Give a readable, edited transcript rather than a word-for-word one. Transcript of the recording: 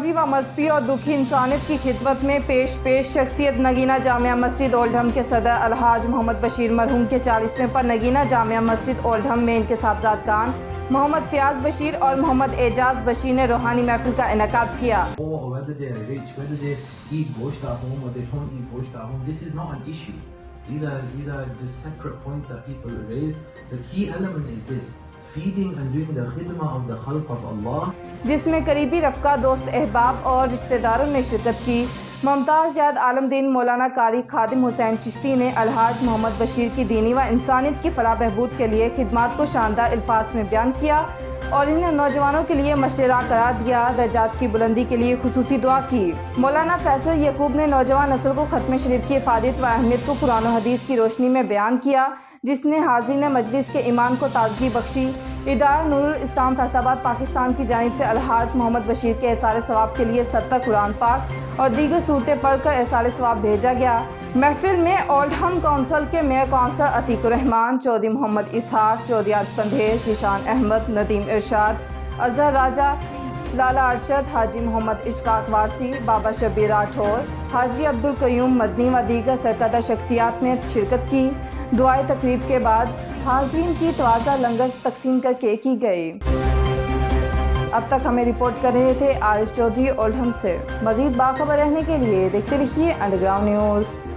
हाजी व मजहबी और दुखी इंसानियत की खिदमत में पेश शख्सियत नगीना जामिया मस्जिद ओल्डहम के सदर अलहाज मोहम्मद बशीर मरहूम के 40वें पर नगीना जामिया मस्जिद ओल्डहम में इनके साहबजादगान मोहम्मद फयाज बशीर और मोहम्मद एजाज बशीर ने रूहानी महफिल का इनेकाद किया। Whether they are rich, whether they eat gosht at home or they don't eat gosht at home, this is not an issue. These are just separate points that people raise. The key element is this: feeding and doing the khidmah of the khalq of Allah. जिसमें करीबी रफ़का, दोस्त, अहबाब और रिश्तेदारों ने शिरकत की। मुमताज़ जायद आलमदीन मौलाना कारी खादिम हुसैन चिश्ती ने अलहाज मोहम्मद बशीर की दीनी व इंसानियत की फलाह बहबूद के लिए खिदमात को शानदार अल्फाज में बयान किया और इन्हें नौजवानों के लिए मशवरा करार दिया। दर्जात की बुलंदी के लिए खुसूसी दुआ की। मौलाना फैसल यकूब ने नौजवान नस्ल को खत्म शरीफ की इफादत व अहमियत को कुरान और हदीस की रोशनी में बयान किया, जिसने हाज़रीन मजलिस के ईमान को ताजगी बख्शी। इदारा नूरुल इस्लाम फैसलाबाद पाकिस्तान की जानिब से अलहाज मोहम्मद बशीर के एहसार सवाब के लिए 70 कुरान पाक और दीगर सूरतें पढ़कर एहसार सवाब भेजा गया। महफिल में ओल्डहम काउंसिल के मेयर काउंसलर अतीकुर रहमान, चौधरी मोहम्मद इसहाक, चौधरी आरिफ कंधेर, जीशान अहमद, नदीम इरशाद, अजहर राजा, लाला अरशद, हाजी मोहम्मद इशफाक वारसी, बाबा शबीर राठौर, हाजी अब्दुल कयूम मदनी व दीगर सरकर्दा शख्सियात ने शिरकत की। दुआए तकरीब के बाद हाज़रीन की तवाज़ा लंगर तकसीम करके की गई। अब तक हमें रिपोर्ट कर रहे थे आरिफ चौधरी ओल्डहम से। मज़ीद बाखबर रहने के लिए देखते रहिए अंडरग्राउंड न्यूज़।